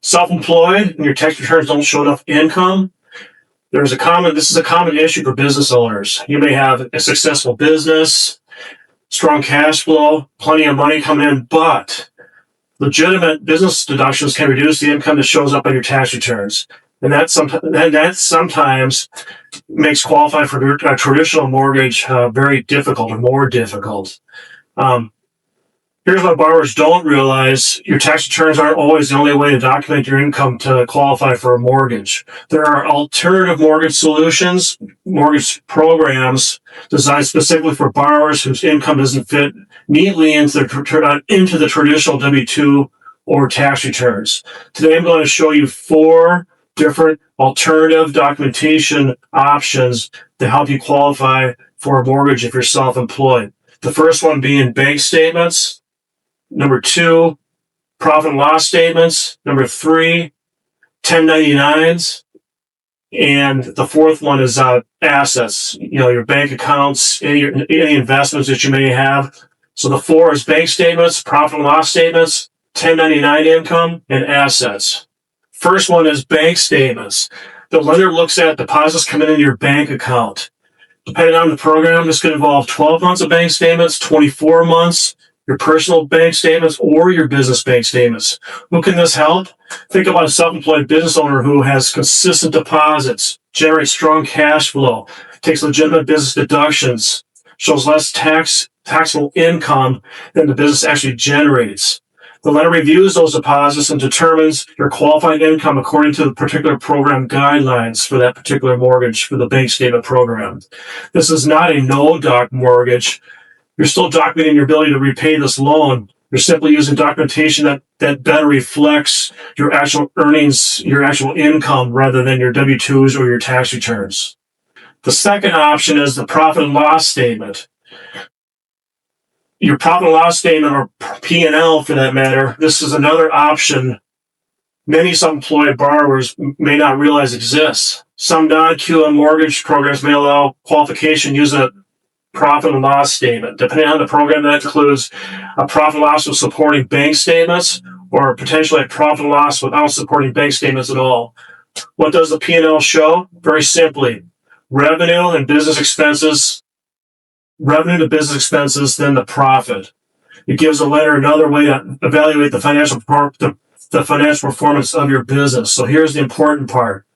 Self-employed and your tax returns don't show enough income. This is a common issue for business owners. You may have a successful business, strong cash flow, plenty of money coming in, but legitimate business deductions can reduce the income that shows up on your tax returns. And that sometimes makes qualifying for a traditional mortgage very difficult or more difficult. Here's what borrowers don't realize. Your tax returns aren't always the only way to document your income to qualify for a mortgage. There are alternative mortgage solutions, mortgage programs designed specifically for borrowers whose income doesn't fit neatly into the traditional W-2 or tax returns. Today, I'm going to show you 4 different alternative documentation options to help you qualify for a mortgage if you're self-employed. The first one being bank statements. Number 2, profit and loss statements. Number 3, 1099s. And the fourth one is assets, your bank accounts, any investments that you may have. So the 4 is bank statements, profit and loss statements, 1099 income, and assets. First one is bank statements. The lender looks at deposits coming into your bank account. Depending on the program, this could involve 12 months of bank statements, 24 months, your personal bank statements, or your business bank statements. Who can this help? Think about a self-employed business owner who has consistent deposits, generates strong cash flow, takes legitimate business deductions, shows less taxable income than the business actually generates. The lender reviews those deposits and determines your qualifying income according to the particular program guidelines for that particular mortgage for the bank statement program. This is not a no-doc mortgage. You're still documenting your ability to repay this loan. You're simply using documentation that better reflects your actual earnings, your actual income, rather than your W-2s or your tax returns. The second option is the profit and loss statement. Your profit and loss statement, or P&L for that matter, this is another option many self-employed borrowers may not realize exists. Some non-QM mortgage programs may allow qualification using a profit and loss statement. Depending on the program, that includes a profit and loss with supporting bank statements, or potentially a profit and loss without supporting bank statements at all. What does the P&L show? Very simply, revenue to business expenses, then the profit. It gives a lender another way to evaluate the financial performance of your business. So here's the important part.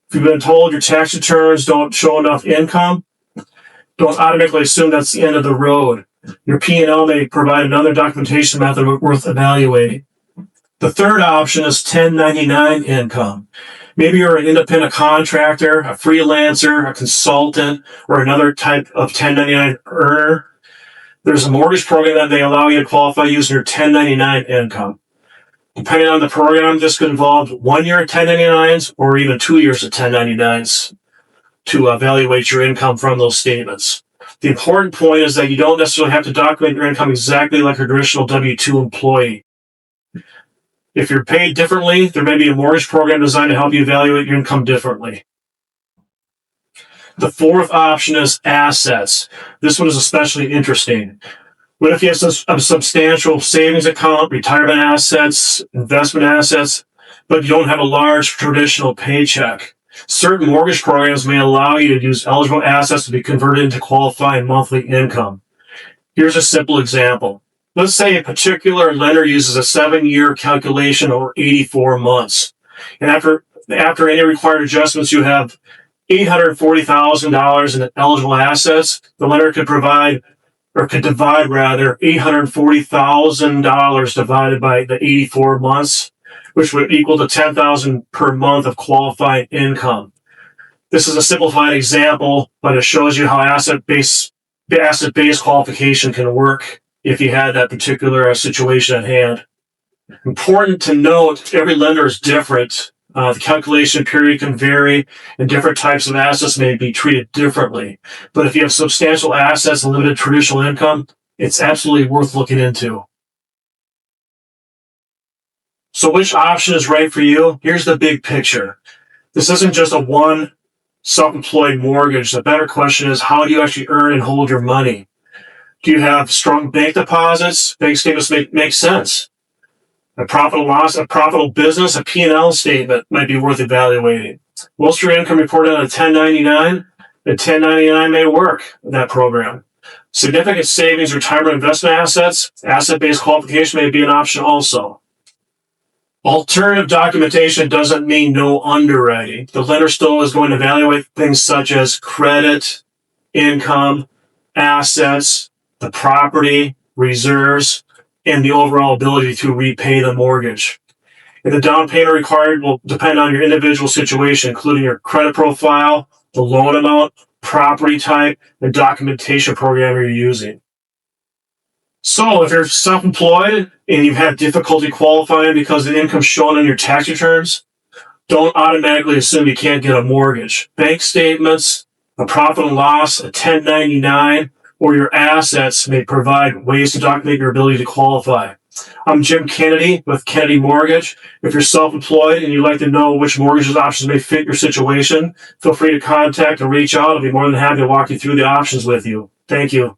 If you've been told your tax returns don't show enough income, don't automatically assume that's the end of the road. Your P&L may provide another documentation method worth evaluating. The third option is 1099 income. Maybe you're an independent contractor, a freelancer, a consultant, or another type of 1099 earner. There's a mortgage program that may allow you to qualify using your 1099 income. Depending on the program, this could involve 1 year of 1099s or even 2 years of 1099s. To evaluate your income from those statements. The important point is that you don't necessarily have to document your income exactly like a traditional W-2 employee. If you're paid differently, there may be a mortgage program designed to help you evaluate your income differently. The fourth option is assets. This one is especially interesting. What if you have a substantial savings account, retirement assets, investment assets, but you don't have a large traditional paycheck? Certain mortgage programs may allow you to use eligible assets to be converted into qualifying monthly income. Here's a simple example. Let's say a particular lender uses a 7-year calculation over 84 months. And after any required adjustments, you have $840,000 in eligible assets. The lender could divide $840,000 divided by the 84 months, which would equal to $10,000 per month of qualifying income. This is a simplified example, but it shows you how asset-based qualification can work if you had that particular situation at hand. Important to note, every lender is different. The calculation period can vary, and different types of assets may be treated differently. But if you have substantial assets and limited traditional income, it's absolutely worth looking into. So which option is right for you? Here's the big picture. This isn't just a one self-employed mortgage. The better question is, how do you actually earn and hold your money? Do you have strong bank deposits? Bank statements make sense. A profit and loss, a profitable business, a P&L statement might be worth evaluating. Most of your income reported on a 1099. The 1099 may work in that program. Significant savings, retirement investment assets, asset-based qualification may be an option also. Alternative documentation doesn't mean no underwriting. The lender still is going to evaluate things such as credit, income, assets, the property, reserves, and the overall ability to repay the mortgage. And the down payment required will depend on your individual situation, including your credit profile, the loan amount, property type, and documentation program you're using. So if you're self-employed and you've had difficulty qualifying because the income shown on your tax returns, don't automatically assume you can't get a mortgage. Bank statements, a profit and loss, a 1099, or your assets may provide ways to document your ability to qualify. I'm Jim Kennedy with Kennedy Mortgage. If you're self-employed and you'd like to know which mortgage options may fit your situation, feel free to contact or reach out. I'll be more than happy to walk you through the options with you. Thank you.